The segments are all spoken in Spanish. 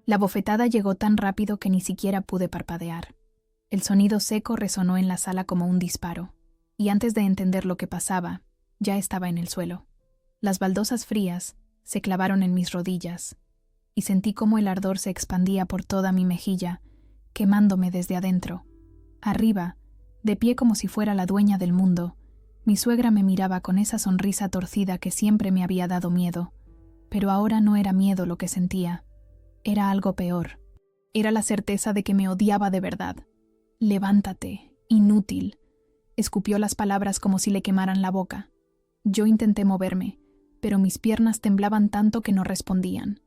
La bofetada llegó tan rápido que ni siquiera pude parpadear. El sonido seco resonó en la sala como un disparo, y antes de entender lo que pasaba, ya estaba en el suelo. Las baldosas frías se clavaron en mis rodillas, y sentí cómo el ardor se expandía por toda mi mejilla, quemándome desde adentro. Arriba, de pie como si fuera la dueña del mundo, mi suegra me miraba con esa sonrisa torcida que siempre me había dado miedo, pero ahora no era miedo lo que sentía. Era algo peor. Era la certeza de que me odiaba de verdad. «Levántate, inútil», escupió las palabras como si le quemaran la boca. Yo intenté moverme, pero mis piernas temblaban tanto que no respondían.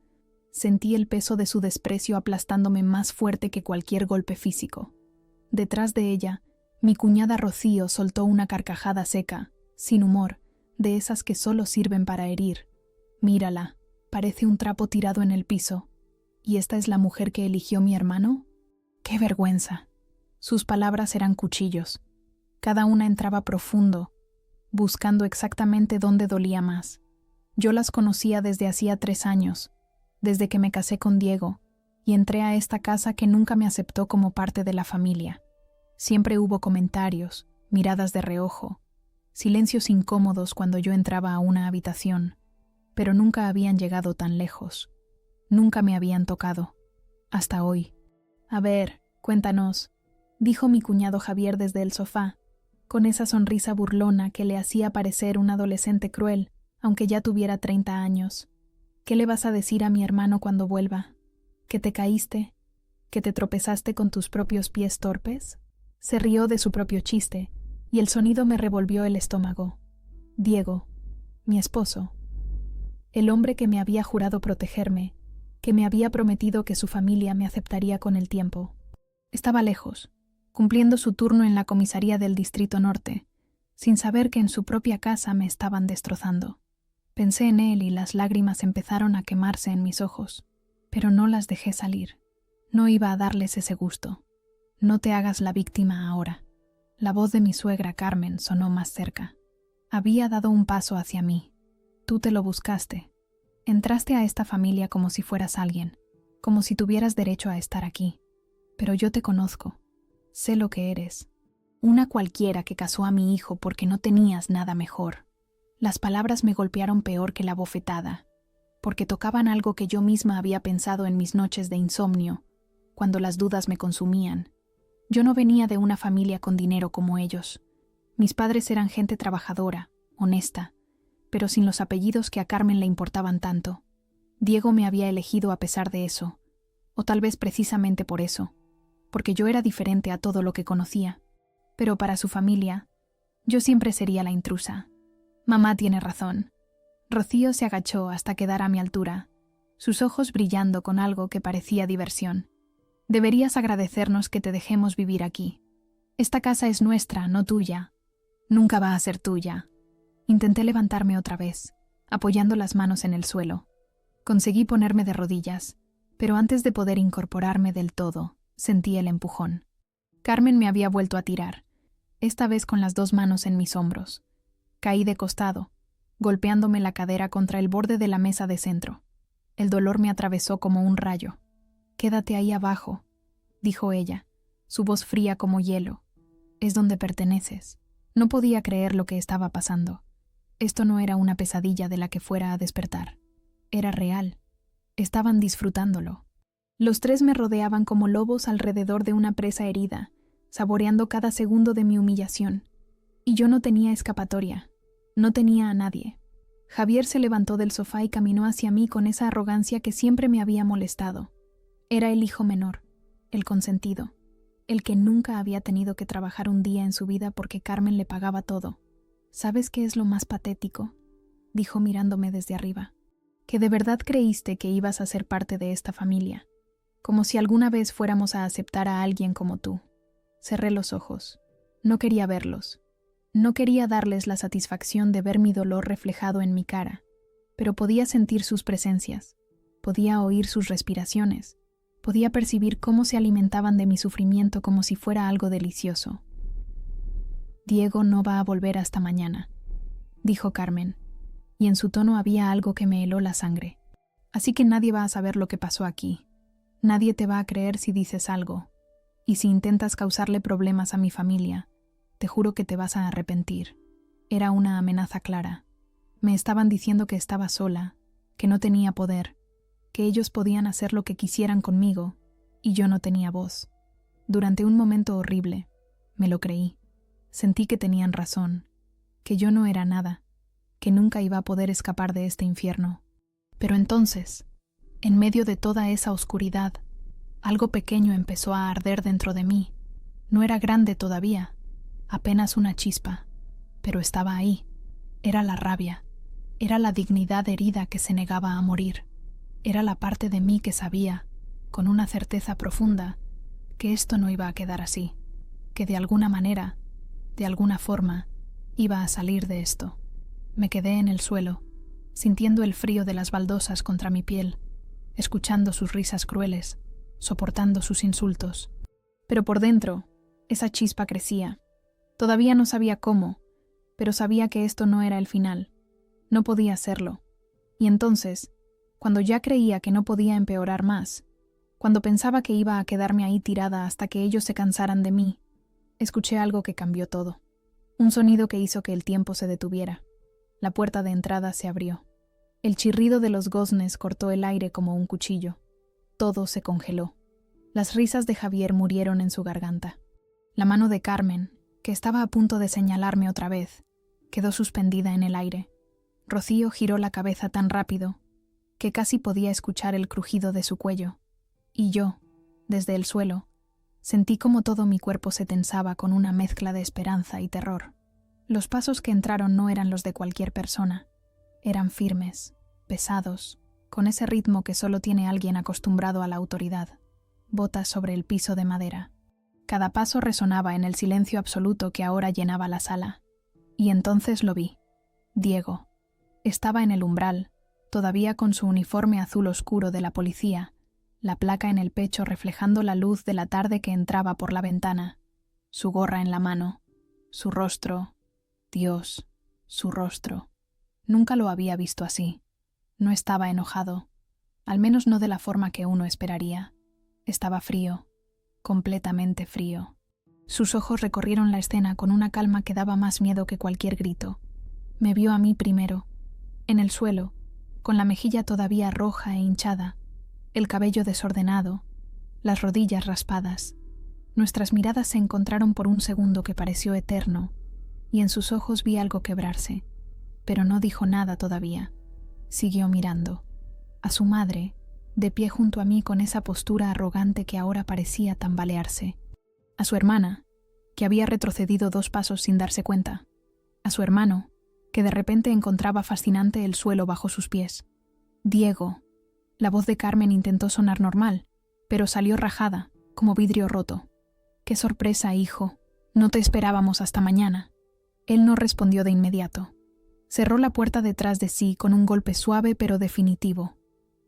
Sentí el peso de su desprecio aplastándome más fuerte que cualquier golpe físico. Detrás de ella, mi cuñada Rocío soltó una carcajada seca, sin humor, de esas que solo sirven para herir. «Mírala, parece un trapo tirado en el piso. ¿Y esta es la mujer que eligió mi hermano? ¡Qué vergüenza!». Sus palabras eran cuchillos. Cada una entraba profundo, buscando exactamente dónde dolía más. Yo las conocía desde hacía 3 años, desde que me casé con Diego, y entré a esta casa que nunca me aceptó como parte de la familia. Siempre hubo comentarios, miradas de reojo, silencios incómodos cuando yo entraba a una habitación, pero nunca habían llegado tan lejos. Nunca me habían tocado. Hasta hoy. «A ver, cuéntanos», dijo mi cuñado Javier desde el sofá, con esa sonrisa burlona que le hacía parecer un adolescente cruel, aunque ya tuviera 30 años. «¿Qué le vas a decir a mi hermano cuando vuelva? ¿Que te caíste? ¿Que te tropezaste con tus propios pies torpes?». Se rió de su propio chiste, y el sonido me revolvió el estómago. Diego, mi esposo, el hombre que me había jurado protegerme, que me había prometido que su familia me aceptaría con el tiempo. Estaba lejos, cumpliendo su turno en la comisaría del Distrito Norte, sin saber que en su propia casa me estaban destrozando. Pensé en él y las lágrimas empezaron a quemarse en mis ojos, pero no las dejé salir. No iba a darles ese gusto. «No te hagas la víctima ahora». La voz de mi suegra Carmen sonó más cerca. Había dado un paso hacia mí. «Tú te lo buscaste. Entraste a esta familia como si fueras alguien, como si tuvieras derecho a estar aquí. Pero yo te conozco. Sé lo que eres. Una cualquiera que casó a mi hijo porque no tenías nada mejor». Las palabras me golpearon peor que la bofetada, porque tocaban algo que yo misma había pensado en mis noches de insomnio, cuando las dudas me consumían. Yo no venía de una familia con dinero como ellos. Mis padres eran gente trabajadora, honesta, pero sin los apellidos que a Carmen le importaban tanto. Diego me había elegido a pesar de eso, o tal vez precisamente por eso, porque yo era diferente a todo lo que conocía. Pero para su familia, yo siempre sería la intrusa. «Mamá tiene razón». Rocío se agachó hasta quedar a mi altura, sus ojos brillando con algo que parecía diversión. «Deberías agradecernos que te dejemos vivir aquí. Esta casa es nuestra, no tuya. Nunca va a ser tuya». Intenté levantarme otra vez, apoyando las manos en el suelo. Conseguí ponerme de rodillas, pero antes de poder incorporarme del todo, sentí el empujón. Carmen me había vuelto a tirar, esta vez con las 2 manos en mis hombros. Caí de costado, golpeándome la cadera contra el borde de la mesa de centro. El dolor me atravesó como un rayo. «Quédate ahí abajo», dijo ella, su voz fría como hielo. «Es donde perteneces». No podía creer lo que estaba pasando. Esto no era una pesadilla de la que fuera a despertar. Era real. Estaban disfrutándolo. Los 3 me rodeaban como lobos alrededor de una presa herida, saboreando cada segundo de mi humillación. Y yo no tenía escapatoria. No tenía a nadie. Javier se levantó del sofá y caminó hacia mí con esa arrogancia que siempre me había molestado. Era el hijo menor, el consentido, el que nunca había tenido que trabajar un día en su vida porque Carmen le pagaba todo. «¿Sabes qué es lo más patético?», dijo mirándome desde arriba. «Que de verdad creíste que ibas a ser parte de esta familia, como si alguna vez fuéramos a aceptar a alguien como tú». Cerré los ojos. No quería verlos. No quería darles la satisfacción de ver mi dolor reflejado en mi cara, pero podía sentir sus presencias, podía oír sus respiraciones, podía percibir cómo se alimentaban de mi sufrimiento como si fuera algo delicioso. «Diego no va a volver hasta mañana», dijo Carmen, y en su tono había algo que me heló la sangre. «Así que nadie va a saber lo que pasó aquí. Nadie te va a creer si dices algo, y si intentas causarle problemas a mi familia, te juro que te vas a arrepentir. Era una amenaza clara. Me estaban diciendo que estaba sola, que no tenía poder, que ellos podían hacer lo que quisieran conmigo, y yo no tenía voz. Durante un momento horrible, me lo creí. Sentí que tenían razón, que yo no era nada, que nunca iba a poder escapar de este infierno. Pero entonces, en medio de toda esa oscuridad, algo pequeño empezó a arder dentro de mí. No era grande todavía, apenas una chispa, pero estaba ahí. Era la rabia, era la dignidad herida que se negaba a morir. Era la parte de mí que sabía, con una certeza profunda, que esto no iba a quedar así, que de alguna manera, de alguna forma, iba a salir de esto. Me quedé en el suelo, sintiendo el frío de las baldosas contra mi piel, escuchando sus risas crueles, soportando sus insultos. Pero por dentro, esa chispa crecía. Todavía no sabía cómo, pero sabía que esto no era el final. No podía serlo. Y entonces, cuando ya creía que no podía empeorar más, cuando pensaba que iba a quedarme ahí tirada hasta que ellos se cansaran de mí, escuché algo que cambió todo. Un sonido que hizo que el tiempo se detuviera. La puerta de entrada se abrió. El chirrido de los goznes cortó el aire como un cuchillo. Todo se congeló. Las risas de Javier murieron en su garganta. La mano de Carmen, que estaba a punto de señalarme otra vez, quedó suspendida en el aire. Rocío giró la cabeza tan rápido que casi podía escuchar el crujido de su cuello. Y yo, desde el suelo, sentí como todo mi cuerpo se tensaba con una mezcla de esperanza y terror. Los pasos que entraron no eran los de cualquier persona. Eran firmes, pesados, con ese ritmo que solo tiene alguien acostumbrado a la autoridad. Botas sobre el piso de madera. Cada paso resonaba en el silencio absoluto que ahora llenaba la sala. Y entonces lo vi. Diego. Estaba en el umbral, todavía con su uniforme azul oscuro de la policía, la placa en el pecho reflejando la luz de la tarde que entraba por la ventana, su gorra en la mano, su rostro. Dios, su rostro. Nunca lo había visto así. No estaba enojado, al menos no de la forma que uno esperaría. Estaba frío, completamente frío. Sus ojos recorrieron la escena con una calma que daba más miedo que cualquier grito. Me vio a mí primero, en el suelo, con la mejilla todavía roja e hinchada, el cabello desordenado, las rodillas raspadas. Nuestras miradas se encontraron por un segundo que pareció eterno, y en sus ojos vi algo quebrarse, pero no dijo nada todavía. Siguió mirando. A su madre, de pie junto a mí con esa postura arrogante que ahora parecía tambalearse. A su hermana, que había retrocedido 2 pasos sin darse cuenta. A su hermano, que de repente encontraba fascinante el suelo bajo sus pies. Diego. La voz de Carmen intentó sonar normal, pero salió rajada, como vidrio roto. «Qué sorpresa, hijo. No te esperábamos hasta mañana». Él no respondió de inmediato. Cerró la puerta detrás de sí con un golpe suave pero definitivo.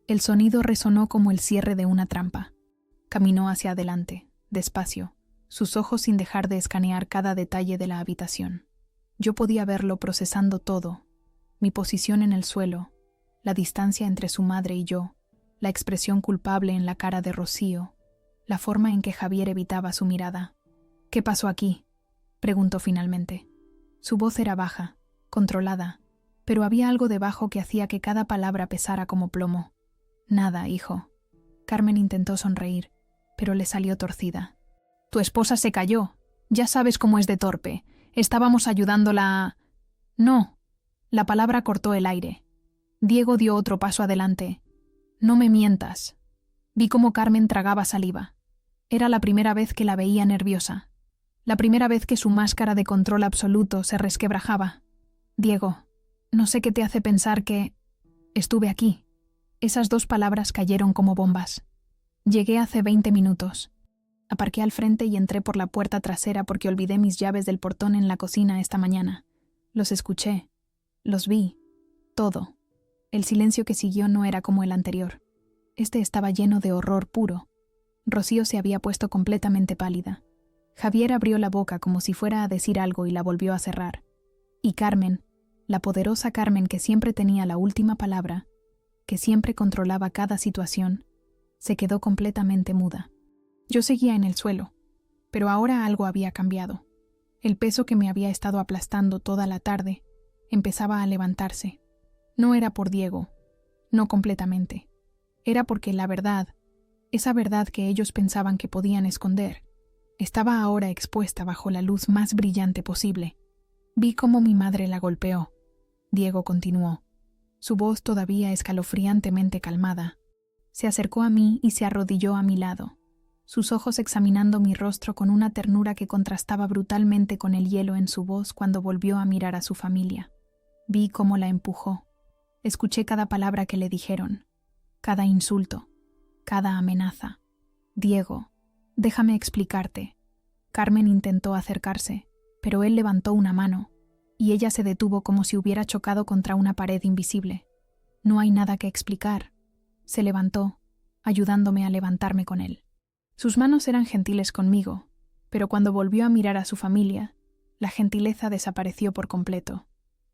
El sonido resonó como el cierre de una trampa. Caminó hacia adelante, despacio, sus ojos sin dejar de escanear cada detalle de la habitación. Yo podía verlo procesando todo, mi posición en el suelo, la distancia entre su madre y yo, la expresión culpable en la cara de Rocío, la forma en que Javier evitaba su mirada. «¿Qué pasó aquí?», preguntó finalmente. Su voz era baja, controlada, pero había algo debajo que hacía que cada palabra pesara como plomo. «Nada, hijo». Carmen intentó sonreír, pero le salió torcida. «Tu esposa se cayó. Ya sabes cómo es de torpe. Estábamos ayudándola a...» «No». La palabra cortó el aire. Diego dio otro paso adelante. «No me mientas». Vi cómo Carmen tragaba saliva. Era la primera vez que la veía nerviosa. La primera vez que su máscara de control absoluto se resquebrajaba. «Diego, no sé qué te hace pensar que... estuve aquí». Esas 2 palabras cayeron como bombas. Llegué hace 20 minutos. Aparqué al frente y entré por la puerta trasera porque olvidé mis llaves del portón en la cocina esta mañana. Los escuché. Los vi. Todo. El silencio que siguió no era como el anterior. Este estaba lleno de horror puro. Rocío se había puesto completamente pálida. Javier abrió la boca como si fuera a decir algo y la volvió a cerrar. Y Carmen, la poderosa Carmen que siempre tenía la última palabra, que siempre controlaba cada situación, Se quedó completamente muda. Yo seguía en el suelo, pero ahora algo había cambiado. El peso que me había estado aplastando toda la tarde empezaba a levantarse. No era por Diego, no completamente. Era porque la verdad, esa verdad que ellos pensaban que podían esconder, estaba ahora expuesta bajo la luz más brillante posible. Vi cómo mi madre la golpeó. Diego continuó, su voz todavía escalofriantemente calmada. Se acercó a mí y se arrodilló a mi lado, sus ojos examinando mi rostro con una ternura que contrastaba brutalmente con el hielo en su voz cuando volvió a mirar a su familia. Vi cómo la empujó. Escuché cada palabra que le dijeron, cada insulto, cada amenaza. Diego, déjame explicarte. Carmen intentó acercarse, pero él levantó una mano, y ella se detuvo como si hubiera chocado contra una pared invisible. No hay nada que explicar. Se levantó, ayudándome a levantarme con él. Sus manos eran gentiles conmigo, pero cuando volvió a mirar a su familia, la gentileza desapareció por completo.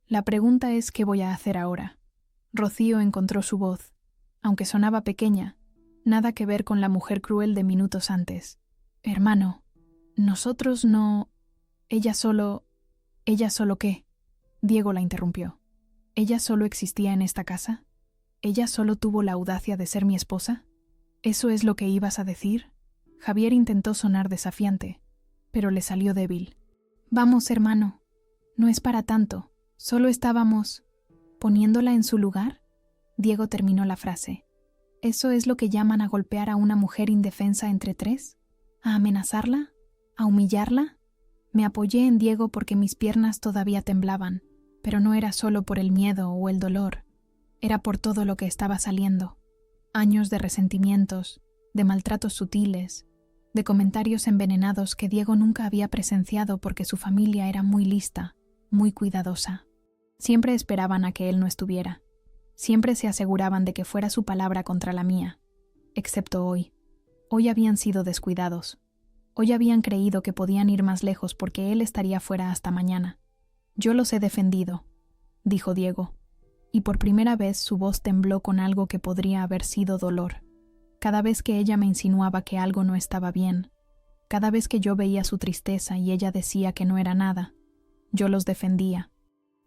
La pregunta es ¿qué voy a hacer ahora? Rocío encontró su voz, aunque sonaba pequeña, nada que ver con la mujer cruel de minutos antes. Hermano, nosotros no... ¿Ella solo qué? Diego la interrumpió. ¿Ella solo existía en esta casa? ¿Ella solo tuvo la audacia de ser mi esposa? ¿Eso es lo que ibas a decir? Javier intentó sonar desafiante, pero le salió débil. Vamos, hermano, no es para tanto, solo estábamos... ¿Poniéndola en su lugar? Diego terminó la frase. ¿Eso es lo que llaman a golpear a una mujer indefensa entre tres? ¿A amenazarla? ¿A humillarla? Me apoyé en Diego porque mis piernas todavía temblaban, pero no era solo por el miedo o el dolor, era por todo lo que estaba saliendo. Años de resentimientos, de maltratos sutiles, de comentarios envenenados que Diego nunca había presenciado porque su familia era muy lista, muy cuidadosa. Siempre esperaban a que él no estuviera. Siempre se aseguraban de que fuera su palabra contra la mía. Excepto hoy. Hoy habían sido descuidados. Hoy habían creído que podían ir más lejos porque él estaría fuera hasta mañana. Yo los he defendido, dijo Diego, y por primera vez su voz tembló con algo que podría haber sido dolor. Cada vez que ella me insinuaba que algo no estaba bien, cada vez que yo veía su tristeza y ella decía que no era nada, yo los defendía.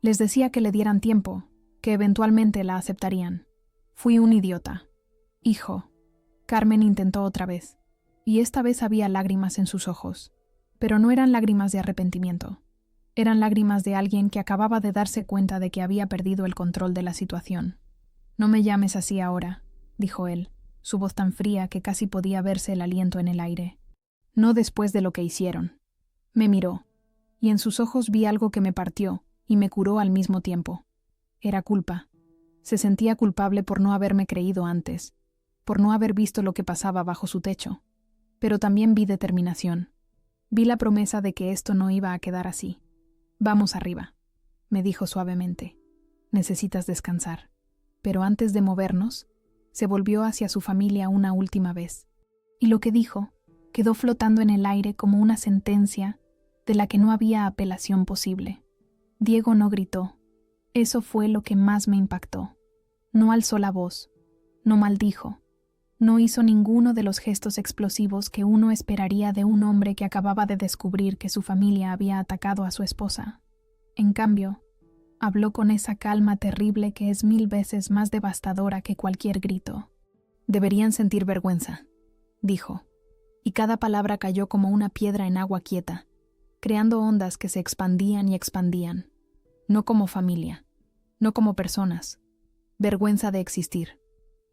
Les decía que le dieran tiempo, que eventualmente la aceptarían. Fui un idiota. Hijo. Carmen intentó otra vez, y esta vez había lágrimas en sus ojos, pero no eran lágrimas de arrepentimiento. Eran lágrimas de alguien que acababa de darse cuenta de que había perdido el control de la situación. No me llames así ahora, dijo él, su voz tan fría que casi podía verse el aliento en el aire. No después de lo que hicieron. Me miró, y en sus ojos vi algo que me partió y me curó al mismo tiempo. Era culpa. Se sentía culpable por no haberme creído antes, por no haber visto lo que pasaba bajo su techo. Pero también vi determinación. Vi la promesa de que esto no iba a quedar así. Vamos arriba, me dijo suavemente. Necesitas descansar. Pero antes de movernos, se volvió hacia su familia una última vez. Y lo que dijo quedó flotando en el aire como una sentencia de la que no había apelación posible. Diego no gritó. Eso fue lo que más me impactó. No alzó la voz, no maldijo, no hizo ninguno de los gestos explosivos que uno esperaría de un hombre que acababa de descubrir que su familia había atacado a su esposa. En cambio, habló con esa calma terrible que es 1000 veces más devastadora que cualquier grito. Deberían sentir vergüenza, dijo, y cada palabra cayó como una piedra en agua quieta, creando ondas que se expandían y expandían. No como familia, no como personas. Vergüenza de existir.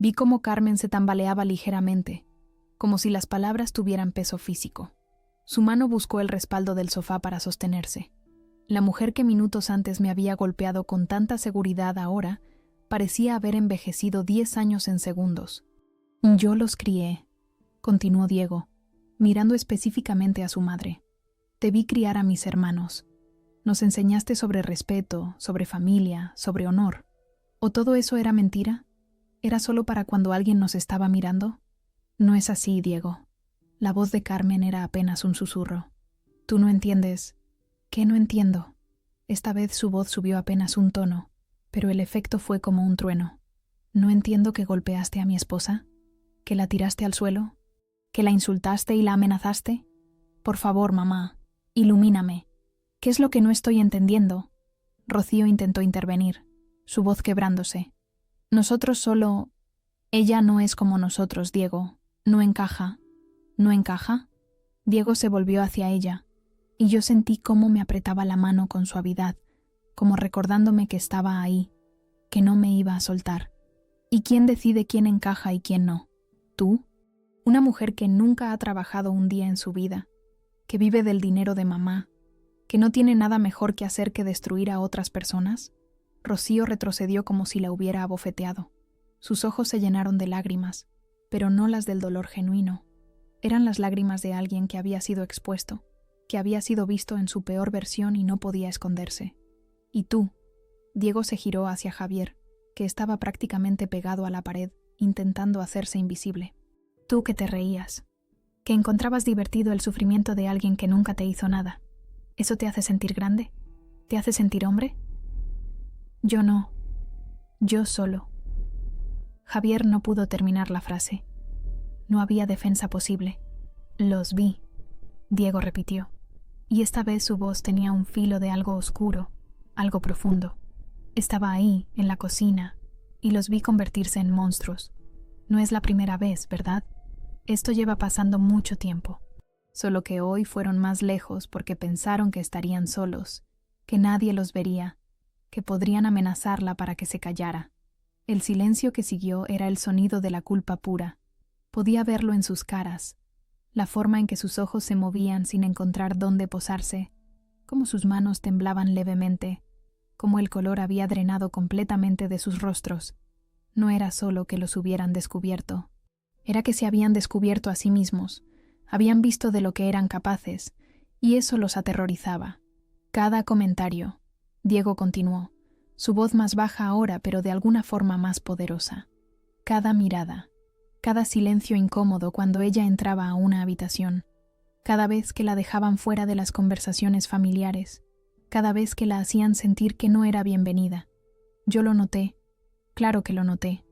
Vi cómo Carmen se tambaleaba ligeramente, como si las palabras tuvieran peso físico. Su mano buscó el respaldo del sofá para sostenerse. La mujer que minutos antes me había golpeado con tanta seguridad ahora parecía haber envejecido 10 años en segundos. Yo los crié, continuó Diego, mirando específicamente a su madre. Te vi criar a mis hermanos. Nos enseñaste sobre respeto, sobre familia, sobre honor. ¿O todo eso era mentira? ¿Era solo para cuando alguien nos estaba mirando? No es así, Diego. La voz de Carmen era apenas un susurro. Tú no entiendes. ¿Qué no entiendo? Esta vez su voz subió apenas un tono, pero el efecto fue como un trueno. ¿No entiendo que golpeaste a mi esposa? ¿Que la tiraste al suelo? ¿Que la insultaste y la amenazaste? Por favor, mamá, ilumíname. ¿Qué es lo que no estoy entendiendo? Rocío intentó intervenir, su voz quebrándose. Nosotros solo... Ella no es como nosotros, Diego. No encaja. ¿No encaja? Diego se volvió hacia ella, y yo sentí cómo me apretaba la mano con suavidad, como recordándome que estaba ahí, que no me iba a soltar. ¿Y quién decide quién encaja y quién no? ¿Tú? Una mujer que nunca ha trabajado un día en su vida, que vive del dinero de mamá, que no tiene nada mejor que hacer que destruir a otras personas. Rocío retrocedió como si la hubiera abofeteado. Sus ojos se llenaron de lágrimas, pero no las del dolor genuino. Eran las lágrimas de alguien que había sido expuesto, que había sido visto en su peor versión y no podía esconderse. ¿Y tú? Diego se giró hacia Javier, que estaba prácticamente pegado a la pared, intentando hacerse invisible. Tú que te reías, que encontrabas divertido el sufrimiento de alguien que nunca te hizo nada. ¿Eso te hace sentir grande? ¿Te hace sentir hombre? Yo no. Yo solo. Javier no pudo terminar la frase. No había defensa posible. Los vi, Diego repitió, y esta vez su voz tenía un filo de algo oscuro, algo profundo. Estaba ahí, en la cocina, y los vi convertirse en monstruos. No es la primera vez, ¿verdad? Esto lleva pasando mucho tiempo. Solo que hoy fueron más lejos porque pensaron que estarían solos, que nadie los vería, que podrían amenazarla para que se callara. El silencio que siguió era el sonido de la culpa pura. Podía verlo en sus caras, la forma en que sus ojos se movían sin encontrar dónde posarse, cómo sus manos temblaban levemente, cómo el color había drenado completamente de sus rostros. No era solo que los hubieran descubierto, era que se habían descubierto a sí mismos, habían visto de lo que eran capaces, y eso los aterrorizaba. Cada comentario, Diego continuó, su voz más baja ahora pero de alguna forma más poderosa. Cada mirada, cada silencio incómodo cuando ella entraba a una habitación, cada vez que la dejaban fuera de las conversaciones familiares, cada vez que la hacían sentir que no era bienvenida. Yo lo noté, claro que lo noté,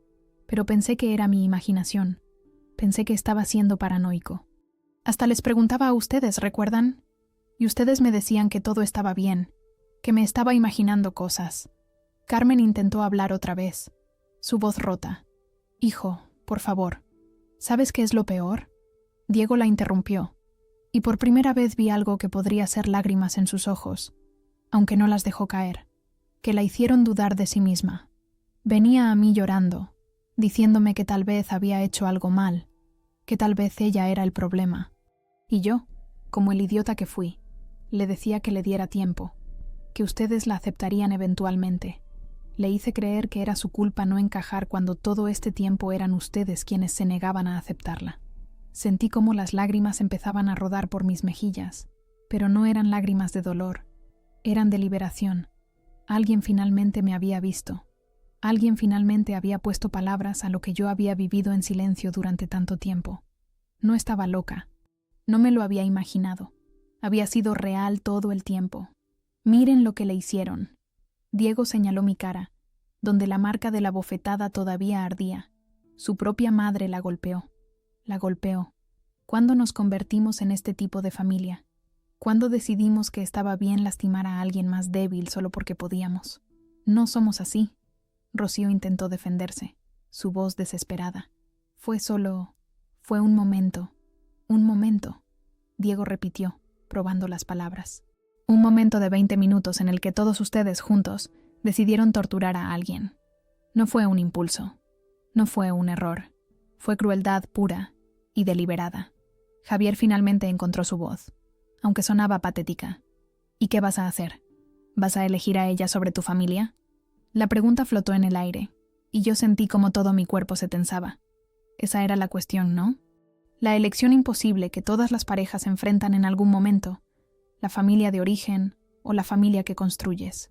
pero pensé que era mi imaginación, pensé que estaba siendo paranoico. Hasta les preguntaba a ustedes, ¿recuerdan? Y ustedes me decían que todo estaba bien, que me estaba imaginando cosas. Carmen intentó hablar otra vez, su voz rota. Hijo, por favor, ¿sabes qué es lo peor? Diego la interrumpió, y por primera vez vi algo que podría ser lágrimas en sus ojos, aunque no las dejó caer, que la hicieron dudar de sí misma. Venía a mí llorando, diciéndome que tal vez había hecho algo mal, que tal vez ella era el problema. Y yo, como el idiota que fui, le decía que le diera tiempo, que ustedes la aceptarían eventualmente. Le hice creer que era su culpa no encajar cuando todo este tiempo eran ustedes quienes se negaban a aceptarla. Sentí como las lágrimas empezaban a rodar por mis mejillas, pero no eran lágrimas de dolor, eran de liberación. Alguien finalmente me había visto. Alguien finalmente había puesto palabras a lo que yo había vivido en silencio durante tanto tiempo. No estaba loca. No me lo había imaginado. Había sido real todo el tiempo. Miren lo que le hicieron. Diego señaló mi cara, donde la marca de la bofetada todavía ardía. Su propia madre la golpeó. La golpeó. ¿Cuándo nos convertimos en este tipo de familia? ¿Cuándo decidimos que estaba bien lastimar a alguien más débil solo porque podíamos? No somos así. Rocío intentó defenderse, su voz desesperada. Fue un momento. Un momento. Diego repitió, probando las palabras. Un momento de 20 minutos en el que todos ustedes juntos decidieron torturar a alguien. No fue un impulso. No fue un error. Fue crueldad pura y deliberada. Javier finalmente encontró su voz, aunque sonaba patética. ¿Y qué vas a hacer? ¿Vas a elegir a ella sobre tu familia? La pregunta flotó en el aire, y yo sentí como todo mi cuerpo se tensaba. Esa era la cuestión, ¿no? La elección imposible que todas las parejas enfrentan en algún momento, la familia de origen o la familia que construyes.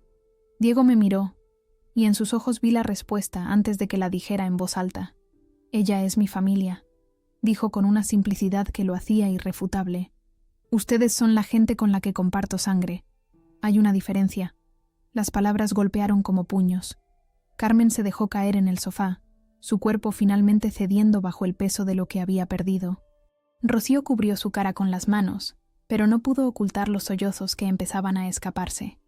Diego me miró, y en sus ojos vi la respuesta antes de que la dijera en voz alta. Ella es mi familia, dijo con una simplicidad que lo hacía irrefutable. Ustedes son la gente con la que comparto sangre. Hay una diferencia. Las palabras golpearon como puños. Carmen se dejó caer en el sofá, su cuerpo finalmente cediendo bajo el peso de lo que había perdido. Rocío cubrió su cara con las manos, pero no pudo ocultar los sollozos que empezaban a escaparse.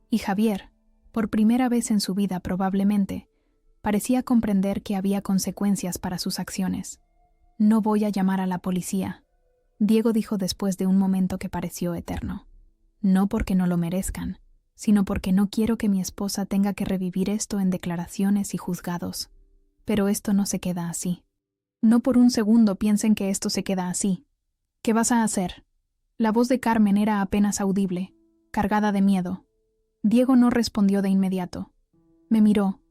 Y Javier, por primera vez en su vida probablemente, parecía comprender que había consecuencias para sus acciones. «No voy a llamar a la policía», Diego dijo después de un momento que pareció eterno. «No porque no lo merezcan, sino porque no quiero que mi esposa tenga que revivir esto en declaraciones y juzgados. Pero esto no se queda así. No por un segundo piensen que esto se queda así. ¿Qué vas a hacer?». La voz de Carmen era apenas audible, cargada de miedo. Diego no respondió de inmediato. Me miró,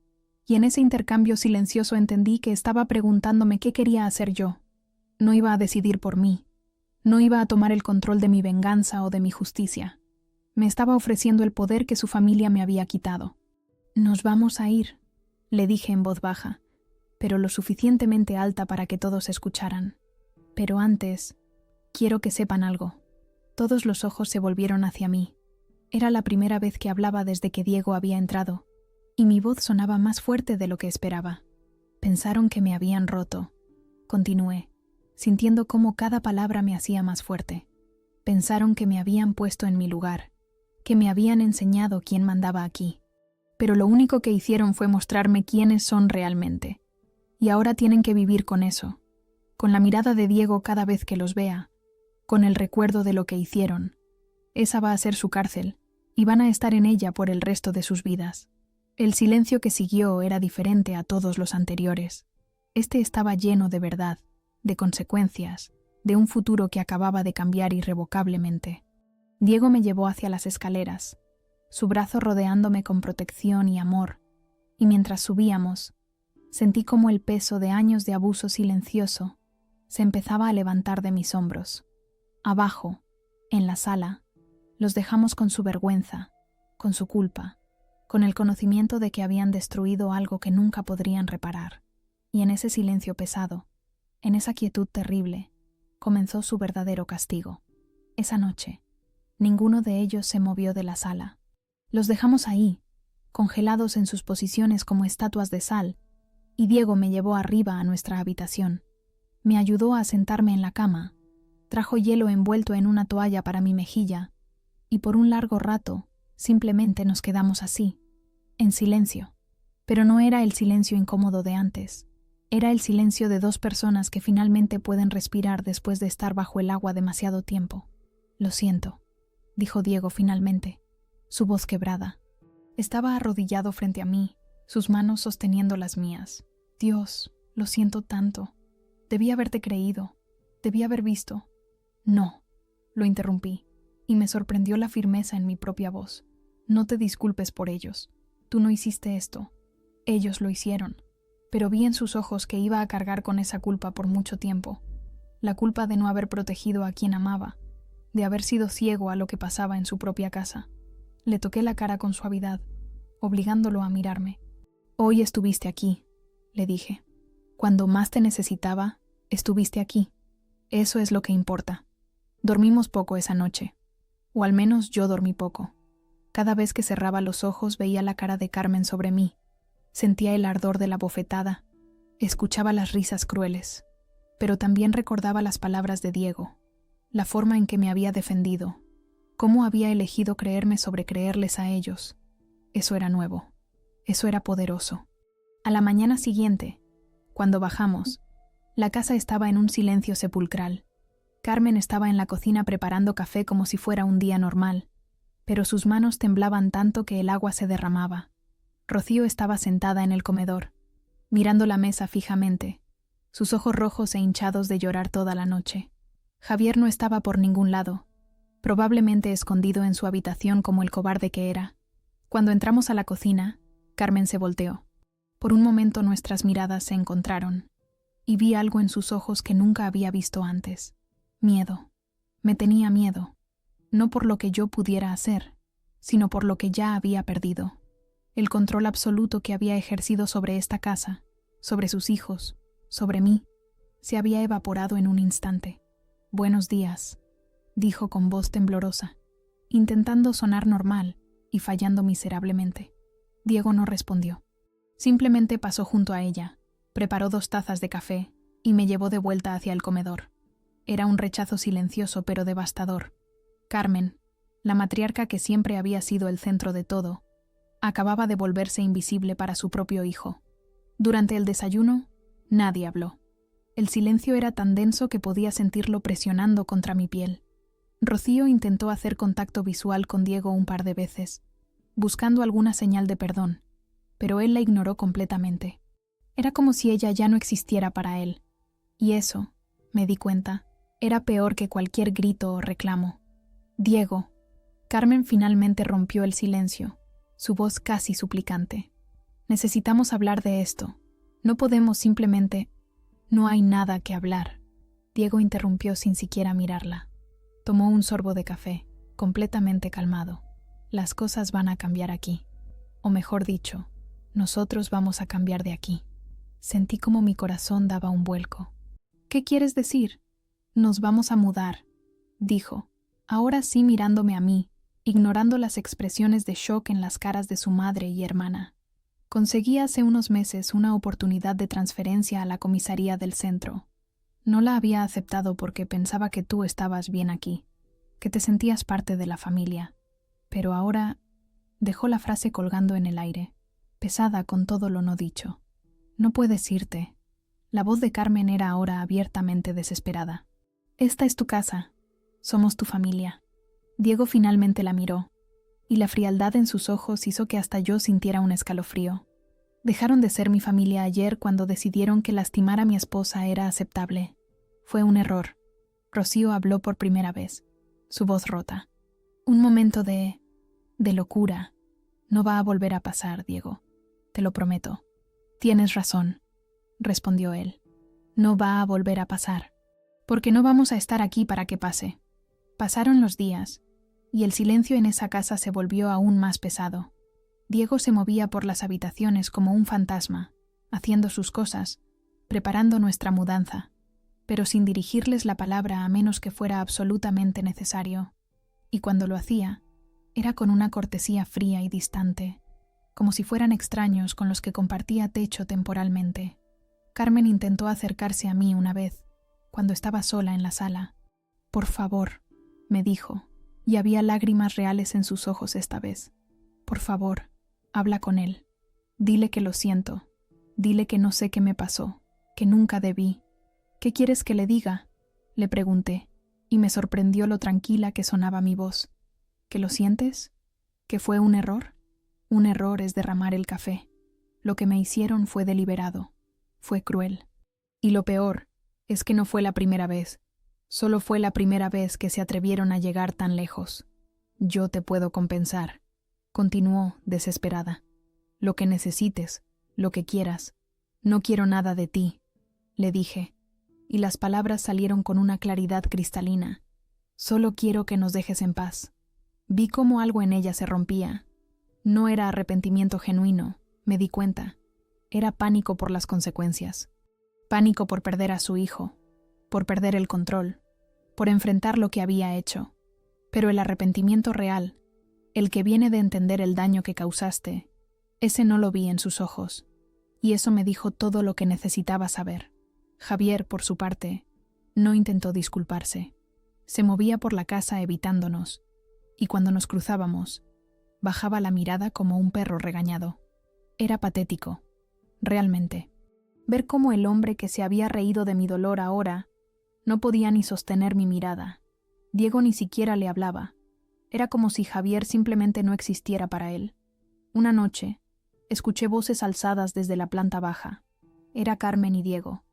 y en ese intercambio silencioso entendí que estaba preguntándome qué quería hacer yo. No iba a decidir por mí. No iba a tomar el control de mi venganza o de mi justicia. Me estaba ofreciendo el poder que su familia me había quitado. «Nos vamos a ir», le dije en voz baja, pero lo suficientemente alta para que todos escucharan. «Pero antes, quiero que sepan algo». Todos los ojos se volvieron hacia mí. Era la primera vez que hablaba desde que Diego había entrado, y mi voz sonaba más fuerte de lo que esperaba. «Pensaron que me habían roto», continué, sintiendo cómo cada palabra me hacía más fuerte. «Pensaron que me habían puesto en mi lugar, que me habían enseñado quién mandaba aquí. Pero lo único que hicieron fue mostrarme quiénes son realmente. Y ahora tienen que vivir con eso, con la mirada de Diego cada vez que los vea, con el recuerdo de lo que hicieron. Esa va a ser su cárcel, y van a estar en ella por el resto de sus vidas». El silencio que siguió era diferente a todos los anteriores. Este estaba lleno de verdad, de consecuencias, de un futuro que acababa de cambiar irrevocablemente. Diego me llevó hacia las escaleras, su brazo rodeándome con protección y amor, y mientras subíamos, sentí como el peso de años de abuso silencioso se empezaba a levantar de mis hombros. Abajo, en la sala, los dejamos con su vergüenza, con su culpa, con el conocimiento de que habían destruido algo que nunca podrían reparar. Y en ese silencio pesado, en esa quietud terrible, comenzó su verdadero castigo. Esa noche, ninguno de ellos se movió de la sala. Los dejamos ahí, congelados en sus posiciones como estatuas de sal, y Diego me llevó arriba a nuestra habitación. Me ayudó a sentarme en la cama, trajo hielo envuelto en una toalla para mi mejilla, y por un largo rato simplemente nos quedamos así, en silencio. Pero no era el silencio incómodo de antes. Era el silencio de dos personas que finalmente pueden respirar después de estar bajo el agua demasiado tiempo. «Lo siento», dijo Diego finalmente, su voz quebrada. Estaba arrodillado frente a mí, sus manos sosteniendo las mías. «Dios, lo siento tanto. Debí haberte creído. Debí haber visto». «No», lo interrumpí, y me sorprendió la firmeza en mi propia voz. «No te disculpes por ellos. Tú no hiciste esto. Ellos lo hicieron». Pero vi en sus ojos que iba a cargar con esa culpa por mucho tiempo. La culpa de no haber protegido a quien amaba, de haber sido ciego a lo que pasaba en su propia casa. Le toqué la cara con suavidad, obligándolo a mirarme. «Hoy estuviste aquí», le dije. «Cuando más te necesitaba, estuviste aquí. Eso es lo que importa». Dormimos poco esa noche, o al menos yo dormí poco. Cada vez que cerraba los ojos veía la cara de Carmen sobre mí. Sentía el ardor de la bofetada, escuchaba las risas crueles, pero también recordaba las palabras de Diego, la forma en que me había defendido, cómo había elegido creerme sobre creerles a ellos. Eso era nuevo, eso era poderoso. A la mañana siguiente, cuando bajamos, la casa estaba en un silencio sepulcral. Carmen estaba en la cocina preparando café como si fuera un día normal, pero sus manos temblaban tanto que el agua se derramaba. Rocío estaba sentada en el comedor, mirando la mesa fijamente, sus ojos rojos e hinchados de llorar toda la noche. Javier no estaba por ningún lado, probablemente escondido en su habitación como el cobarde que era. Cuando entramos a la cocina, Carmen se volteó. Por un momento nuestras miradas se encontraron, y vi algo en sus ojos que nunca había visto antes. Miedo. Me tenía miedo, no por lo que yo pudiera hacer, sino por lo que ya había perdido. El control absoluto que había ejercido sobre esta casa, sobre sus hijos, sobre mí, se había evaporado en un instante. «Buenos días», dijo con voz temblorosa, intentando sonar normal y fallando miserablemente. Diego no respondió. Simplemente pasó junto a ella, Preparó 2 tazas de café y me llevó de vuelta hacia el comedor. Era un rechazo silencioso pero devastador. Carmen, la matriarca que siempre había sido el centro de todo, acababa de volverse invisible para su propio hijo. Durante el desayuno, nadie habló. El silencio era tan denso que podía sentirlo presionando contra mi piel. Rocío intentó hacer contacto visual con Diego un par de veces, buscando alguna señal de perdón, pero él la ignoró completamente. Era como si ella ya no existiera para él. Y eso, me di cuenta, era peor que cualquier grito o reclamo. Diego. Carmen finalmente rompió el silencio, su voz casi suplicante. Necesitamos hablar de esto. No podemos simplemente... No hay nada que hablar. Diego interrumpió sin siquiera mirarla. Tomó un sorbo de café, completamente calmado. Las cosas van a cambiar aquí. O mejor dicho, nosotros vamos a cambiar de aquí. Sentí como mi corazón daba un vuelco. ¿Qué quieres decir? Nos vamos a mudar, dijo, ahora sí mirándome a mí, ignorando las expresiones de shock en las caras de su madre y hermana. Conseguí hace unos meses una oportunidad de transferencia a la comisaría del centro. No la había aceptado porque pensaba que tú estabas bien aquí, que te sentías parte de la familia. Pero ahora dejó la frase colgando en el aire, pesada con todo lo no dicho. No puedes irte. La voz de Carmen era ahora abiertamente desesperada. Esta es tu casa. Somos tu familia. Diego finalmente la miró, y la frialdad en sus ojos hizo que hasta yo sintiera un escalofrío. Dejaron de ser mi familia ayer cuando decidieron que lastimar a mi esposa era aceptable. Fue un error. Rocío habló por primera vez, su voz rota. Un momento de locura. No va a volver a pasar, Diego. Te lo prometo. Tienes razón, respondió él. No va a volver a pasar. Porque no vamos a estar aquí para que pase. Pasaron los días, y el silencio en esa casa se volvió aún más pesado. Diego se movía por las habitaciones como un fantasma, haciendo sus cosas, preparando nuestra mudanza, pero sin dirigirles la palabra a menos que fuera absolutamente necesario. Y cuando lo hacía, era con una cortesía fría y distante, como si fueran extraños con los que compartía techo temporalmente. Carmen intentó acercarse a mí una vez, cuando estaba sola en la sala. Por favor, me dijo, y había lágrimas reales en sus ojos esta vez. Por favor, habla con él. Dile que lo siento. Dile que no sé qué me pasó, que nunca debí. ¿Qué quieres que le diga? Le pregunté, y me sorprendió lo tranquila que sonaba mi voz. ¿Que lo sientes? ¿Que fue un error? Un error es derramar el café. Lo que me hicieron fue deliberado. Fue cruel. Y lo peor es que no fue la primera vez. Solo fue la primera vez que se atrevieron a llegar tan lejos. Yo te puedo compensar, continuó, desesperada. Lo que necesites, lo que quieras. No quiero nada de ti, le dije, y las palabras salieron con una claridad cristalina. Solo quiero que nos dejes en paz. Vi cómo algo en ella se rompía. No era arrepentimiento genuino, me di cuenta. Era pánico por las consecuencias. Pánico por perder a su hijo, por perder el control, por enfrentar lo que había hecho. Pero el arrepentimiento real, el que viene de entender el daño que causaste, ese no lo vi en sus ojos. Y eso me dijo todo lo que necesitaba saber. Javier, por su parte, no intentó disculparse. Se movía por la casa evitándonos, y cuando nos cruzábamos, bajaba la mirada como un perro regañado. Era patético, realmente. Ver cómo el hombre que se había reído de mi dolor ahora no podía ni sostener mi mirada. Diego ni siquiera le hablaba. Era como si Javier simplemente no existiera para él. Una noche, escuché voces alzadas desde la planta baja. Era Carmen y Diego.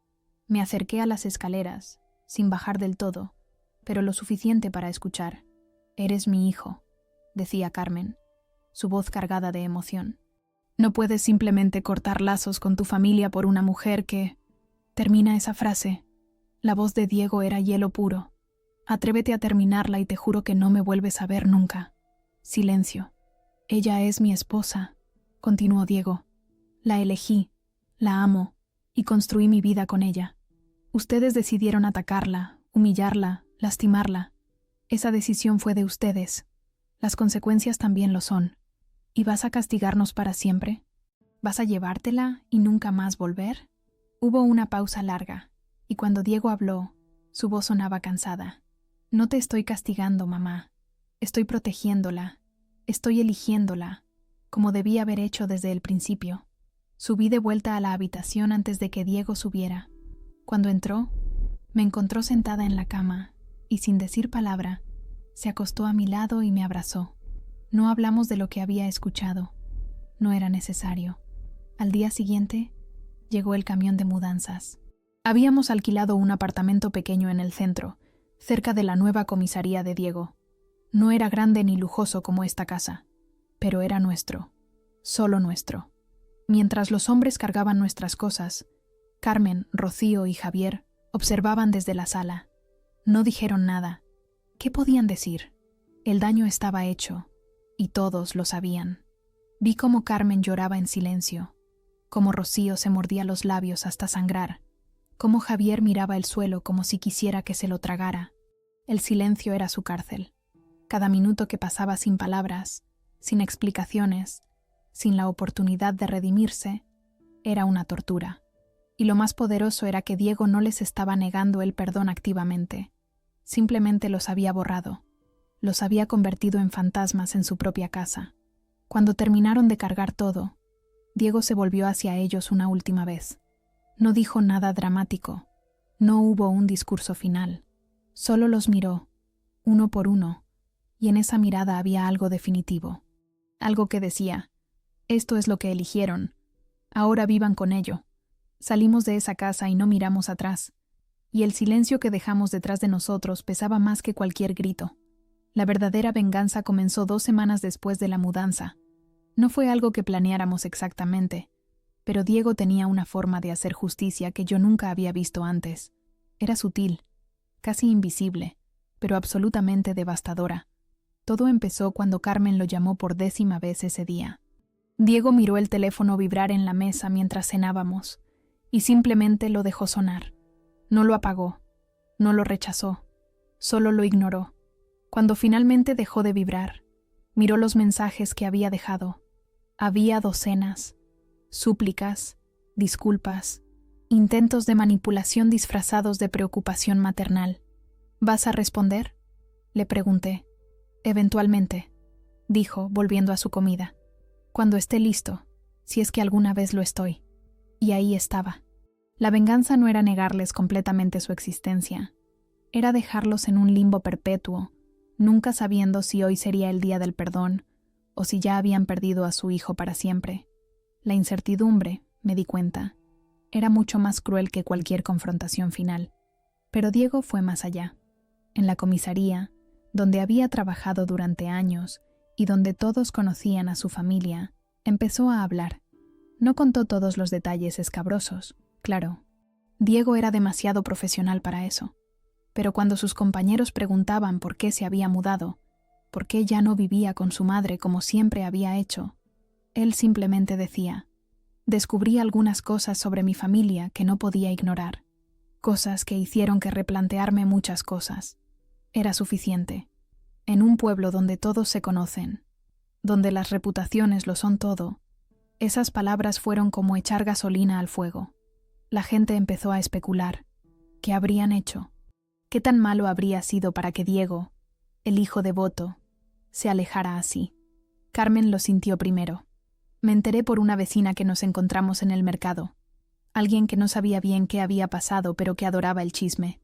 Me acerqué a las escaleras, sin bajar del todo, pero lo suficiente para escuchar. «Eres mi hijo», decía Carmen, su voz cargada de emoción. «No puedes simplemente cortar lazos con tu familia por una mujer que...» Termina esa frase. La voz de Diego era hielo puro. «Atrévete a terminarla y te juro que no me vuelves a ver nunca». Silencio. «Ella es mi esposa», continuó Diego. «La elegí, la amo, y construí mi vida con ella. Ustedes decidieron atacarla, humillarla, lastimarla. Esa decisión fue de ustedes. Las consecuencias también lo son. ¿Y vas a castigarnos para siempre? ¿Vas a llevártela y nunca más volver?» Hubo una pausa larga, y cuando Diego habló, su voz sonaba cansada. No te estoy castigando, mamá. Estoy protegiéndola. Estoy eligiéndola, como debí haber hecho desde el principio. Subí de vuelta a la habitación antes de que Diego subiera. Cuando entró, me encontró sentada en la cama, y sin decir palabra, se acostó a mi lado y me abrazó. No hablamos de lo que había escuchado. No era necesario. Al día siguiente, llegó el camión de mudanzas. Habíamos alquilado un apartamento pequeño en el centro, cerca de la nueva comisaría de Diego. No era grande ni lujoso como esta casa, pero era nuestro, solo nuestro. Mientras los hombres cargaban nuestras cosas, Carmen, Rocío y Javier observaban desde la sala. No dijeron nada. ¿Qué podían decir? El daño estaba hecho, y todos lo sabían. Vi cómo Carmen lloraba en silencio, cómo Rocío se mordía los labios hasta sangrar, cómo Javier miraba el suelo como si quisiera que se lo tragara. El silencio era su cárcel. Cada minuto que pasaba sin palabras, sin explicaciones, sin la oportunidad de redimirse, era una tortura. Y lo más poderoso era que Diego no les estaba negando el perdón activamente. Simplemente los había borrado. Los había convertido en fantasmas en su propia casa. Cuando terminaron de cargar todo, Diego se volvió hacia ellos una última vez. No dijo nada dramático. No hubo un discurso final. Solo los miró, uno por uno, y en esa mirada había algo definitivo. Algo que decía: esto es lo que eligieron. Ahora vivan con ello. Salimos de esa casa y no miramos atrás, y el silencio que dejamos detrás de nosotros pesaba más que cualquier grito. La verdadera venganza comenzó 2 semanas después de la mudanza. No fue algo que planeáramos exactamente, pero Diego tenía una forma de hacer justicia que yo nunca había visto antes. Era sutil, casi invisible, pero absolutamente devastadora. Todo empezó cuando Carmen lo llamó por 10ª vez ese día. Diego miró el teléfono vibrar en la mesa mientras cenábamos, y simplemente lo dejó sonar. No lo apagó, no lo rechazó, solo lo ignoró. Cuando finalmente dejó de vibrar, miró los mensajes que había dejado. Había docenas, súplicas, disculpas, intentos de manipulación disfrazados de preocupación maternal. ¿Vas a responder?, le pregunté. Eventualmente, dijo, volviendo a su comida. Cuando esté listo, si es que alguna vez lo estoy. Y ahí estaba. La venganza no era negarles completamente su existencia. Era dejarlos en un limbo perpetuo, nunca sabiendo si hoy sería el día del perdón o si ya habían perdido a su hijo para siempre. La incertidumbre, me di cuenta, era mucho más cruel que cualquier confrontación final. Pero Diego fue más allá. En la comisaría, donde había trabajado durante años y donde todos conocían a su familia, empezó a hablar. No contó todos los detalles escabrosos, claro. Diego era demasiado profesional para eso. Pero cuando sus compañeros preguntaban por qué se había mudado, por qué ya no vivía con su madre como siempre había hecho, él simplemente decía: descubrí algunas cosas sobre mi familia que no podía ignorar, cosas que hicieron que replantearme muchas cosas. Era suficiente. En un pueblo donde todos se conocen, donde las reputaciones lo son todo, esas palabras fueron como echar gasolina al fuego. La gente empezó a especular. ¿Qué habrían hecho? ¿Qué tan malo habría sido para que Diego, el hijo devoto, se alejara así? Carmen lo sintió primero. Me enteré por una vecina que nos encontramos en el mercado. Alguien que no sabía bien qué había pasado, pero que adoraba el chisme.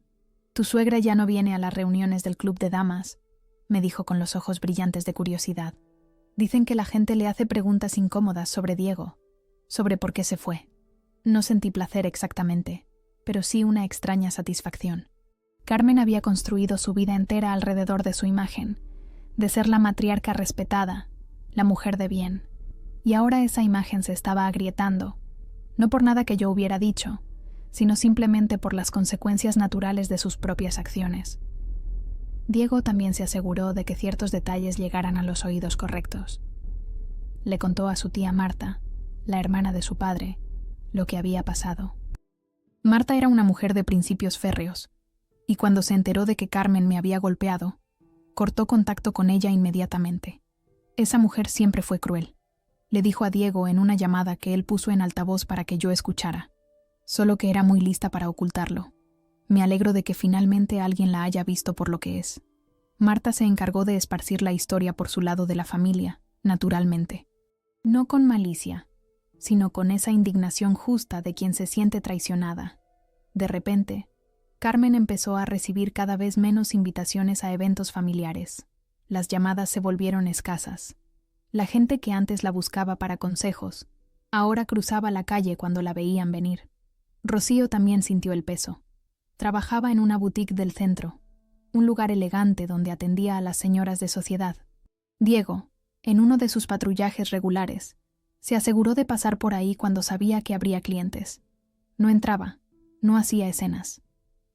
Tu suegra ya no viene a las reuniones del club de damas, me dijo con los ojos brillantes de curiosidad. Dicen que la gente le hace preguntas incómodas sobre Diego, sobre por qué se fue. No sentí placer exactamente, pero sí una extraña satisfacción. Carmen había construido su vida entera alrededor de su imagen, de ser la matriarca respetada, la mujer de bien. Y ahora esa imagen se estaba agrietando, no por nada que yo hubiera dicho, sino simplemente por las consecuencias naturales de sus propias acciones. Diego también se aseguró de que ciertos detalles llegaran a los oídos correctos. Le contó a su tía Marta, la hermana de su padre, lo que había pasado. Marta era una mujer de principios férreos, y cuando se enteró de que Carmen me había golpeado, cortó contacto con ella inmediatamente. Esa mujer siempre fue cruel. Le dijo a Diego en una llamada que él puso en altavoz para que yo escuchara. solo que era muy lista para ocultarlo. Me alegro de que finalmente alguien la haya visto por lo que es. Marta se encargó de esparcir la historia por su lado de la familia, naturalmente. No con malicia, sino con esa indignación justa de quien se siente traicionada. De repente, Carmen empezó a recibir cada vez menos invitaciones a eventos familiares. Las llamadas se volvieron escasas. La gente que antes la buscaba para consejos, ahora cruzaba la calle cuando la veían venir. Rocío también sintió el peso. Trabajaba en una boutique del centro, un lugar elegante donde atendía a las señoras de sociedad. Diego, en uno de sus patrullajes regulares, se aseguró de pasar por ahí cuando sabía que habría clientes. No entraba, no hacía escenas.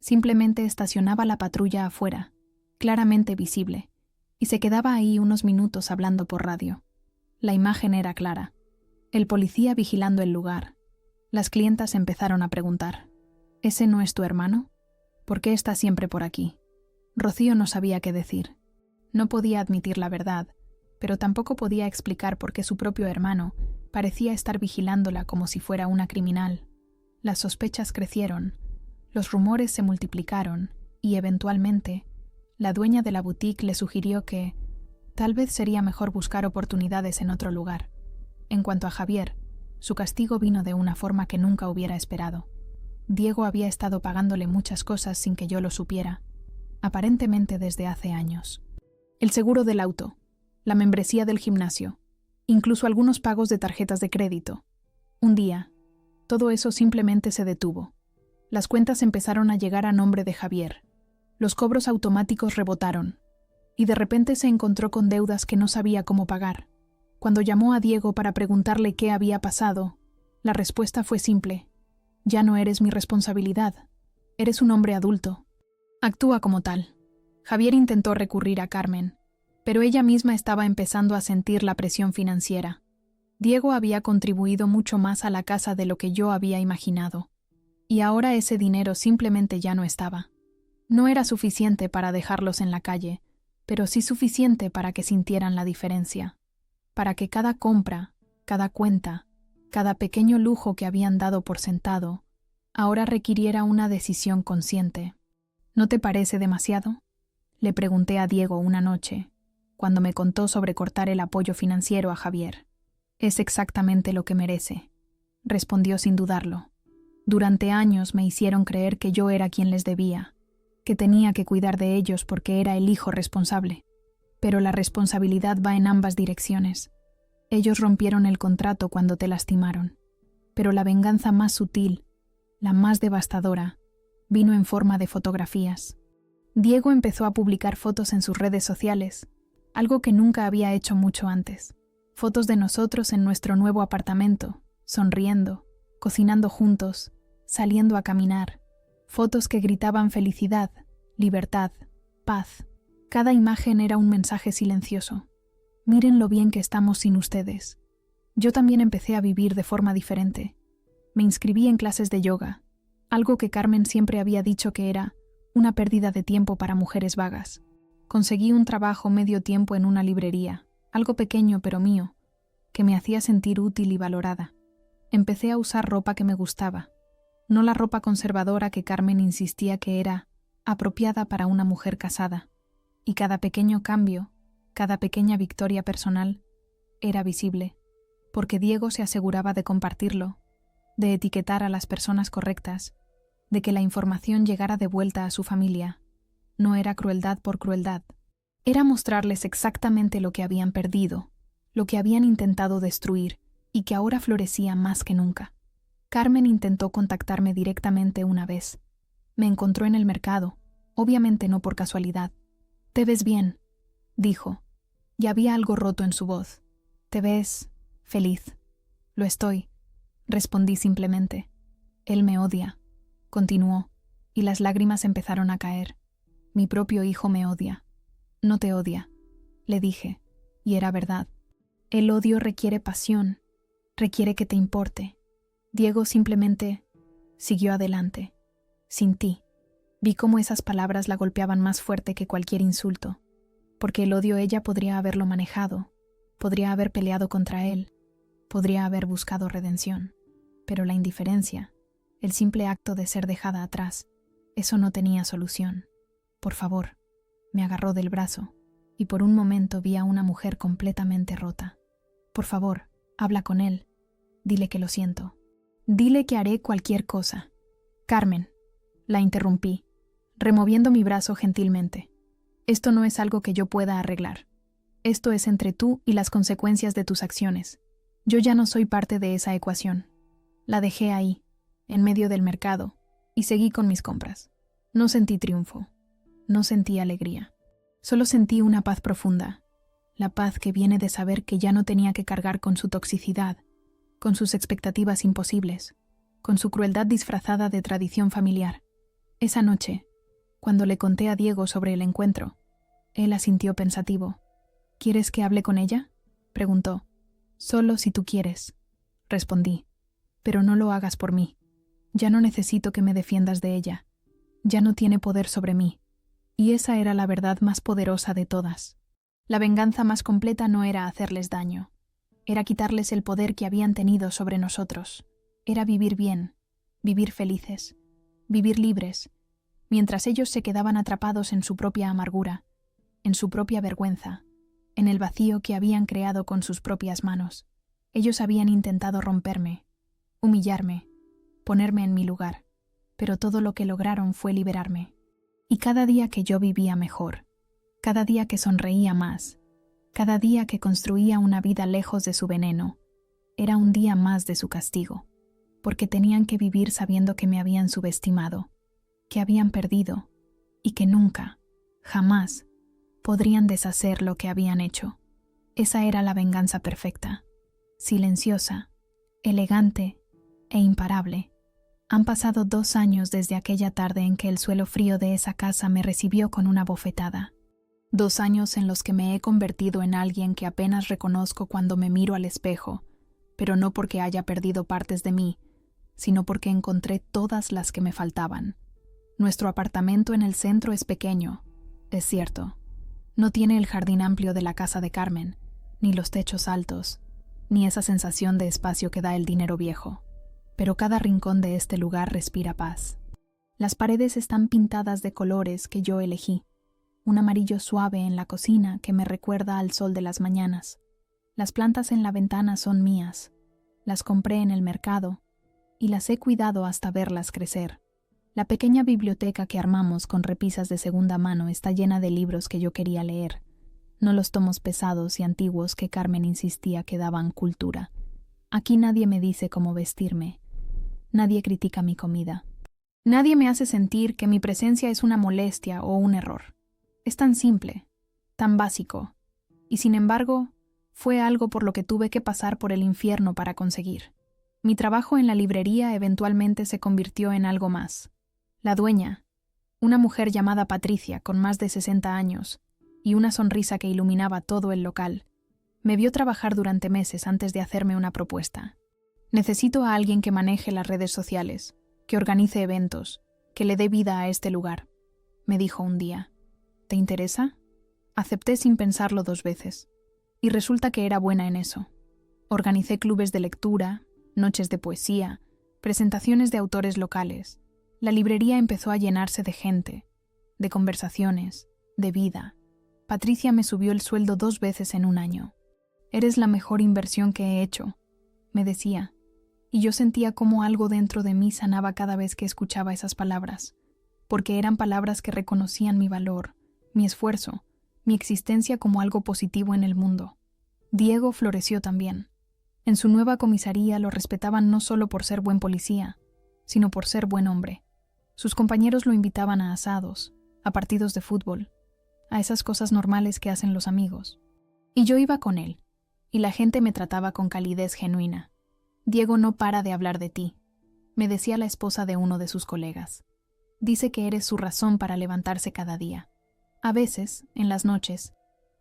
Simplemente estacionaba la patrulla afuera, claramente visible, y se quedaba ahí unos minutos hablando por radio. La imagen era clara. El policía vigilando el lugar. Las clientas empezaron a preguntar: ¿Ese no es tu hermano? ¿Por qué está siempre por aquí? Rocío no sabía qué decir. No podía admitir la verdad, pero tampoco podía explicar por qué su propio hermano parecía estar vigilándola como si fuera una criminal. Las sospechas crecieron, los rumores se multiplicaron y, eventualmente, la dueña de la boutique le sugirió que tal vez sería mejor buscar oportunidades en otro lugar. En cuanto a Javier, su castigo vino de una forma que nunca hubiera esperado. Diego había estado pagándole muchas cosas sin que yo lo supiera, aparentemente desde hace años. El seguro del auto, la membresía del gimnasio, incluso algunos pagos de tarjetas de crédito. Un día, todo eso simplemente se detuvo. Las cuentas empezaron a llegar a nombre de Javier. Los cobros automáticos rebotaron, y de repente se encontró con deudas que no sabía cómo pagar. Cuando llamó a Diego para preguntarle qué había pasado, la respuesta fue simple: ya no eres mi responsabilidad. Eres un hombre adulto. Actúa como tal. Javier intentó recurrir a Carmen, pero ella misma estaba empezando a sentir la presión financiera. Diego había contribuido mucho más a la casa de lo que yo había imaginado, y ahora ese dinero simplemente ya no estaba. No era suficiente para dejarlos en la calle, pero sí suficiente para que sintieran la diferencia, para que cada compra, cada cuenta, cada pequeño lujo que habían dado por sentado, ahora requiriera una decisión consciente. ¿No te parece demasiado?, le pregunté a Diego una noche, cuando me contó sobre cortar el apoyo financiero a Javier. Es exactamente lo que merece, respondió sin dudarlo. Durante años me hicieron creer que yo era quien les debía, que tenía que cuidar de ellos porque era el hijo responsable. Pero la responsabilidad va en ambas direcciones. Ellos rompieron el contrato cuando te lastimaron, pero la venganza más sutil, la más devastadora, vino en forma de fotografías. Diego empezó a publicar fotos en sus redes sociales, algo que nunca había hecho mucho antes. Fotos de nosotros en nuestro nuevo apartamento, sonriendo, cocinando juntos, saliendo a caminar. Fotos que gritaban felicidad, libertad, paz. Cada imagen era un mensaje silencioso. Miren lo bien que estamos sin ustedes. Yo también empecé a vivir de forma diferente. Me inscribí en clases de yoga, algo que Carmen siempre había dicho que era una pérdida de tiempo para mujeres vagas. Conseguí un trabajo medio tiempo en una librería, algo pequeño pero mío, que me hacía sentir útil y valorada. Empecé a usar ropa que me gustaba, no la ropa conservadora que Carmen insistía que era apropiada para una mujer casada. Y cada pequeño cambio, cada pequeña victoria personal, era visible, porque Diego se aseguraba de compartirlo, de etiquetar a las personas correctas, de que la información llegara de vuelta a su familia. No era crueldad por crueldad, era mostrarles exactamente lo que habían perdido, lo que habían intentado destruir y que ahora florecía más que nunca. Carmen intentó contactarme directamente una vez. Me encontró en el mercado, obviamente no por casualidad. «Te ves bien», dijo, y había algo roto en su voz. «Te ves feliz». «Lo estoy», respondí simplemente. «Él me odia», continuó, y las lágrimas empezaron a caer. «Mi propio hijo me odia». «No te odia», le dije, y era verdad. El odio requiere pasión, requiere que te importe. Diego simplemente siguió adelante. «Sin ti». Vi cómo esas palabras la golpeaban más fuerte que cualquier insulto, porque el odio ella podría haberlo manejado, podría haber peleado contra él, podría haber buscado redención, pero la indiferencia, El simple acto de ser dejada atrás, eso no tenía solución. Por favor, me agarró del brazo, y por un momento vi a una mujer completamente rota. Por favor, habla con él. Dile que lo siento. Dile que haré cualquier cosa. Carmen, la interrumpí, removiendo mi brazo gentilmente. Esto no es algo que yo pueda arreglar. Esto es entre tú y las consecuencias de tus acciones. Yo ya no soy parte de esa ecuación. La dejé ahí, en medio del mercado, y seguí con mis compras. No sentí triunfo. No sentí alegría. Solo sentí una paz profunda. La paz que viene de saber que ya no tenía que cargar con su toxicidad, con sus expectativas imposibles, con su crueldad disfrazada de tradición familiar. Esa noche, cuando le conté a Diego sobre el encuentro, él asintió pensativo. ¿Quieres que hable con ella?, preguntó. Solo si tú quieres, respondí. Pero no lo hagas por mí. Ya no necesito que me defiendas de ella. Ya no tiene poder sobre mí. Y esa era la verdad más poderosa de todas. La venganza más completa no era hacerles daño. Era quitarles el poder que habían tenido sobre nosotros. Era vivir bien, vivir felices, vivir libres, mientras ellos se quedaban atrapados en su propia amargura, en su propia vergüenza, en el vacío que habían creado con sus propias manos. Ellos habían intentado romperme, humillarme, ponerme en mi lugar, pero todo lo que lograron fue liberarme. Y cada día que yo vivía mejor, cada día que sonreía más, cada día que construía una vida lejos de su veneno, era un día más de su castigo, porque tenían que vivir sabiendo que me habían subestimado, que habían perdido y que nunca, jamás, podrían deshacer lo que habían hecho. Esa era la venganza perfecta, silenciosa, elegante e imparable. Han pasado 2 años desde aquella tarde en que el suelo frío de esa casa me recibió con una bofetada. 2 años en los que me he convertido en alguien que apenas reconozco cuando me miro al espejo, pero no porque haya perdido partes de mí, sino porque encontré todas las que me faltaban. Nuestro apartamento en el centro es pequeño, es cierto. No tiene el jardín amplio de la casa de Carmen, ni los techos altos, ni esa sensación de espacio que da el dinero viejo. Pero cada rincón de este lugar respira paz. Las paredes están pintadas de colores que yo elegí. Un amarillo suave en la cocina que me recuerda al sol de las mañanas. Las plantas en la ventana son mías. Las compré en el mercado y las he cuidado hasta verlas crecer. La pequeña biblioteca que armamos con repisas de segunda mano está llena de libros que yo quería leer, no los tomos pesados y antiguos que Carmen insistía que daban cultura. Aquí nadie me dice cómo vestirme. Nadie critica mi comida. Nadie me hace sentir que mi presencia es una molestia o un error. Es tan simple, tan básico, y sin embargo, fue algo por lo que tuve que pasar por el infierno para conseguir. Mi trabajo en la librería eventualmente se convirtió en algo más. La dueña, una mujer llamada Patricia con más de 60 años y una sonrisa que iluminaba todo el local, me vio trabajar durante meses antes de hacerme una propuesta. Necesito a alguien que maneje las redes sociales, que organice eventos, que le dé vida a este lugar, me dijo un día. ¿Te interesa? Acepté sin pensarlo 2 veces. Y resulta que era buena en eso. Organicé clubes de lectura, noches de poesía, presentaciones de autores locales. La librería empezó a llenarse de gente, de conversaciones, de vida. Patricia me subió el sueldo 2 veces en un año. Eres la mejor inversión que he hecho, me decía. Y yo sentía como algo dentro de mí sanaba cada vez que escuchaba esas palabras, porque eran palabras que reconocían mi valor, mi esfuerzo, mi existencia como algo positivo en el mundo. Diego floreció también. En su nueva comisaría lo respetaban no solo por ser buen policía, sino por ser buen hombre. Sus compañeros lo invitaban a asados, a partidos de fútbol, a esas cosas normales que hacen los amigos. Y yo iba con él, y la gente me trataba con calidez genuina. Diego no para de hablar de ti, me decía la esposa de uno de sus colegas. Dice que eres su razón para levantarse cada día. A veces, en las noches,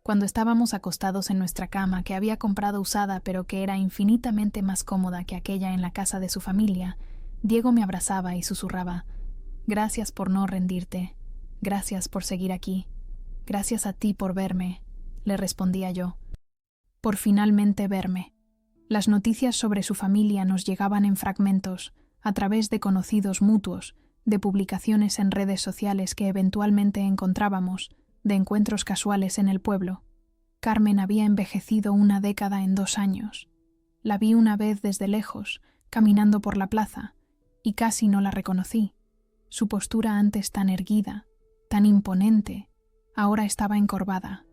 cuando estábamos acostados en nuestra cama que había comprado usada pero que era infinitamente más cómoda que aquella en la casa de su familia, Diego me abrazaba y susurraba: «Gracias por no rendirte, gracias por seguir aquí, gracias a ti por verme», le respondía yo. Por finalmente verme. Las noticias sobre su familia nos llegaban en fragmentos, a través de conocidos mutuos, de publicaciones en redes sociales que eventualmente encontrábamos, de encuentros casuales en el pueblo. Carmen había envejecido una década en 2 años. La vi una vez desde lejos, caminando por la plaza, y casi no la reconocí. Su postura antes tan erguida, tan imponente, ahora estaba encorvada.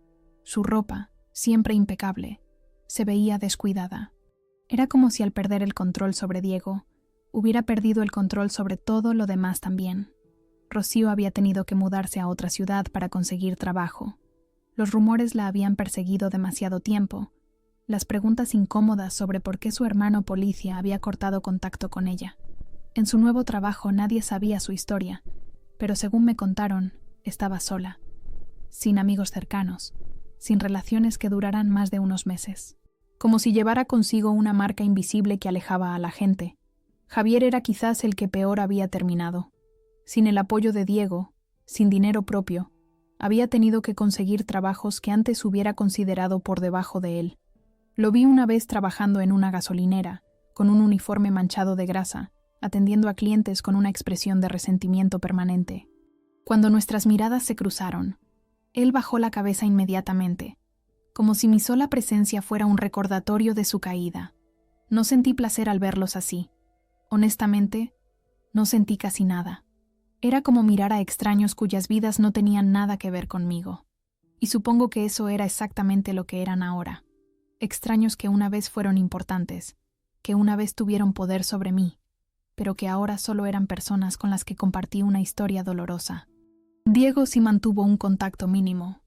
Su ropa, siempre impecable, se veía descuidada. Era como si al perder el control sobre Diego, hubiera perdido el control sobre todo lo demás también. Rocío había tenido que mudarse a otra ciudad para conseguir trabajo. Los rumores la habían perseguido demasiado tiempo. Las preguntas incómodas sobre por qué su hermano policía había cortado contacto con ella. En su nuevo trabajo nadie sabía su historia, pero según me contaron, estaba sola, sin amigos cercanos, sin relaciones que duraran más de unos meses. Como si llevara consigo una marca invisible que alejaba a la gente. Javier era quizás el que peor había terminado. Sin el apoyo de Diego, sin dinero propio, había tenido que conseguir trabajos que antes hubiera considerado por debajo de él. Lo vi una vez trabajando en una gasolinera, con un uniforme manchado de grasa, atendiendo a clientes con una expresión de resentimiento permanente. Cuando nuestras miradas se cruzaron, él bajó la cabeza inmediatamente, como si mi sola presencia fuera un recordatorio de su caída. No sentí placer al verlos así. Honestamente, no sentí casi nada. Era como mirar a extraños cuyas vidas no tenían nada que ver conmigo. Y supongo que eso era exactamente lo que eran ahora. Extraños que una vez fueron importantes, que una vez tuvieron poder sobre mí, pero que ahora solo eran personas con las que compartí una historia dolorosa. Diego sí mantuvo un contacto mínimo.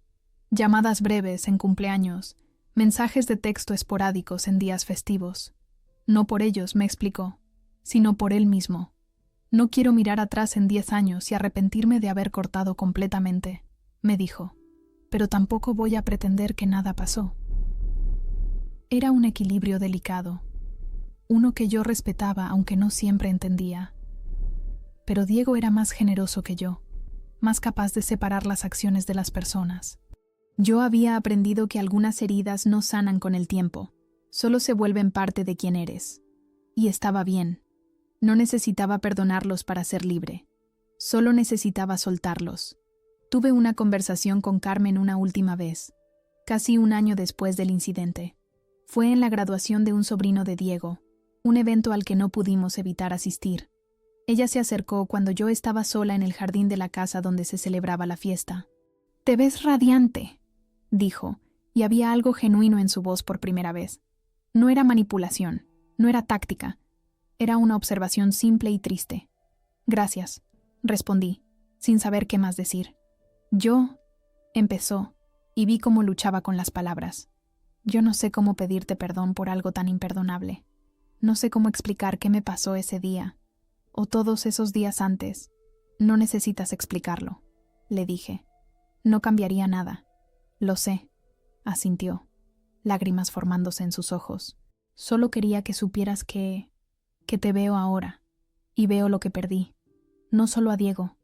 Llamadas breves en cumpleaños, mensajes de texto esporádicos en días festivos. No por ellos, me explicó, sino por él mismo. No quiero mirar atrás en 10 años y arrepentirme de haber cortado completamente, me dijo, pero tampoco voy a pretender que nada pasó. Era un equilibrio delicado, uno que yo respetaba aunque no siempre entendía. Pero Diego era más generoso que yo, más capaz de separar las acciones de las personas. Yo había aprendido que algunas heridas no sanan con el tiempo, solo se vuelven parte de quien eres. Y estaba bien. No necesitaba perdonarlos para ser libre. Solo necesitaba soltarlos. Tuve una conversación con Carmen una última vez, casi 1 año después del incidente. Fue en la graduación de un sobrino de Diego, un evento al que no pudimos evitar asistir. Ella se acercó cuando yo estaba sola en el jardín de la casa donde se celebraba la fiesta. «Te ves radiante», dijo, y había algo genuino en su voz por primera vez. No era manipulación, no era táctica, era una observación simple y triste. «Gracias», respondí, sin saber qué más decir. «Yo», empezó, y vi cómo luchaba con las palabras. «Yo no sé cómo pedirte perdón por algo tan imperdonable. No sé cómo explicar qué me pasó ese día, o todos esos días antes. No necesitas explicarlo», le dije. «No cambiaría nada». «Lo sé», asintió, lágrimas formándose en sus ojos. «Solo quería que supieras que te veo ahora, y veo lo que perdí. No solo a Diego,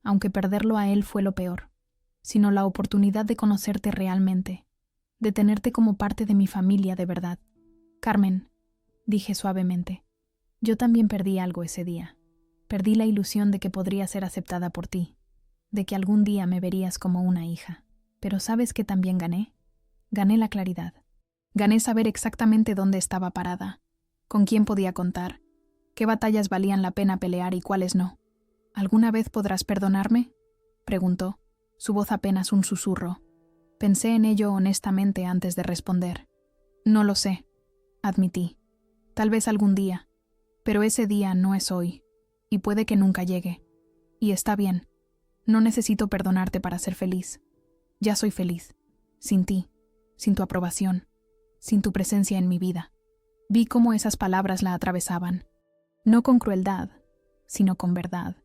aunque perderlo a él fue lo peor, sino la oportunidad de conocerte realmente, de tenerte como parte de mi familia de verdad. Carmen», dije suavemente, «yo también perdí algo ese día. Perdí la ilusión de que podría ser aceptada por ti, de que algún día me verías como una hija. Pero ¿sabes qué también gané? Gané la claridad. Gané saber exactamente dónde estaba parada, con quién podía contar, qué batallas valían la pena pelear y cuáles no. ¿Alguna vez podrás perdonarme?», preguntó, su voz apenas un susurro. Pensé en ello honestamente antes de responder. «No lo sé», admití. «Tal vez algún día, pero ese día no es hoy, y puede que nunca llegue. Y está bien. No necesito perdonarte para ser feliz. Ya soy feliz, sin ti, sin tu aprobación, sin tu presencia en mi vida». Vi cómo esas palabras la atravesaban, no con crueldad, sino con verdad.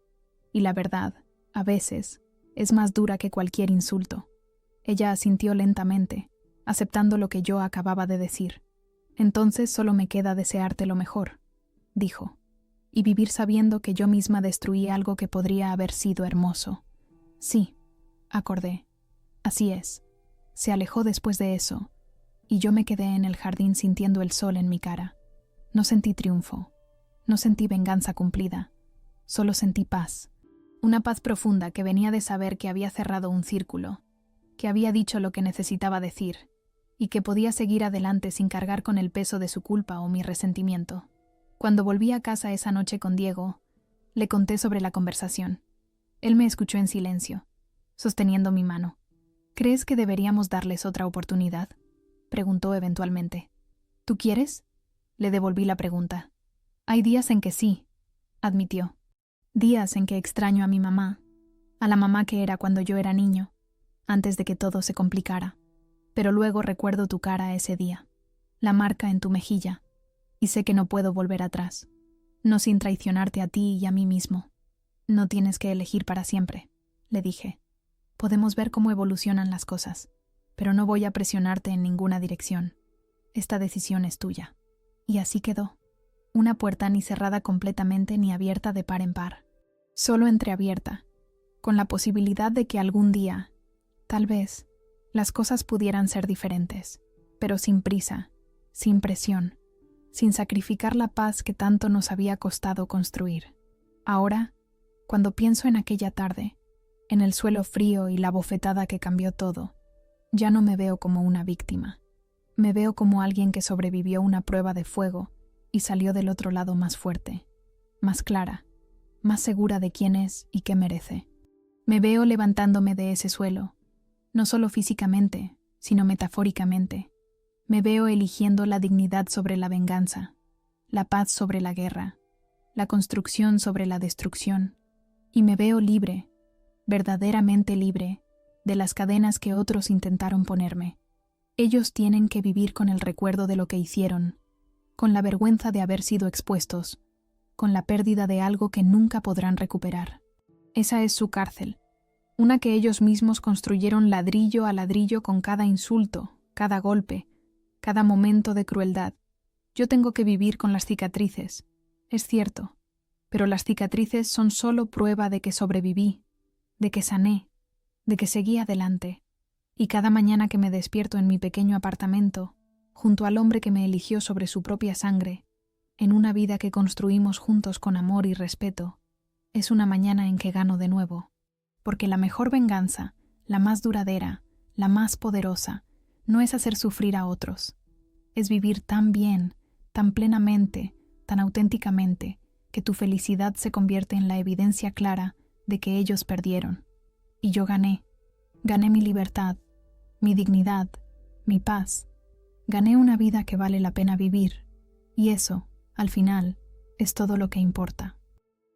Y la verdad, a veces, es más dura que cualquier insulto. Ella asintió lentamente, aceptando lo que yo acababa de decir. «Entonces solo me queda desearte lo mejor», dijo, «y vivir sabiendo que yo misma destruí algo que podría haber sido hermoso». «Sí», acordé. «Así es». Se alejó después de eso, y yo me quedé en el jardín sintiendo el sol en mi cara. No sentí triunfo. No sentí venganza cumplida, solo sentí paz. Una paz profunda que venía de saber que había cerrado un círculo, que había dicho lo que necesitaba decir, y que podía seguir adelante sin cargar con el peso de su culpa o mi resentimiento. Cuando volví a casa esa noche con Diego, le conté sobre la conversación. Él me escuchó en silencio, sosteniendo mi mano. ¿Crees que deberíamos darles otra oportunidad?, preguntó eventualmente. ¿Tú quieres?, le devolví la pregunta. Hay días en que sí, admitió. Días en que extraño a mi mamá, a la mamá que era cuando yo era niño, antes de que todo se complicara. Pero luego recuerdo tu cara ese día, la marca en tu mejilla, y sé que no puedo volver atrás, no sin traicionarte a ti y a mí mismo. No tienes que elegir para siempre, le dije. Podemos ver cómo evolucionan las cosas, pero no voy a presionarte en ninguna dirección. Esta decisión es tuya. Y así quedó. Una puerta ni cerrada completamente ni abierta de par en par. Solo entreabierta, con la posibilidad de que algún día, tal vez, las cosas pudieran ser diferentes, pero sin prisa, sin presión, sin sacrificar la paz que tanto nos había costado construir. Ahora, cuando pienso en aquella tarde, en el suelo frío y la bofetada que cambió todo, ya no me veo como una víctima. Me veo como alguien que sobrevivió una prueba de fuego y salió del otro lado más fuerte, más clara, más segura de quién es y qué merece. Me veo levantándome de ese suelo, no solo físicamente, sino metafóricamente. Me veo eligiendo la dignidad sobre la venganza, la paz sobre la guerra, la construcción sobre la destrucción, y me veo libre, verdaderamente libre, de las cadenas que otros intentaron ponerme. Ellos tienen que vivir con el recuerdo de lo que hicieron, con la vergüenza de haber sido expuestos, con la pérdida de algo que nunca podrán recuperar. Esa es su cárcel, una que ellos mismos construyeron ladrillo a ladrillo con cada insulto, cada golpe, cada momento de crueldad. Yo tengo que vivir con las cicatrices, es cierto, pero las cicatrices son solo prueba de que sobreviví, de que sané, de que seguí adelante. Y cada mañana que me despierto en mi pequeño apartamento, junto al hombre que me eligió sobre su propia sangre, en una vida que construimos juntos con amor y respeto, es una mañana en que gano de nuevo. Porque la mejor venganza, la más duradera, la más poderosa, no es hacer sufrir a otros. Es vivir tan bien, tan plenamente, tan auténticamente, que tu felicidad se convierte en la evidencia clara de que ellos perdieron. Y yo gané. Gané mi libertad, mi dignidad, mi paz. Gané una vida que vale la pena vivir. Y eso, al final, es todo lo que importa.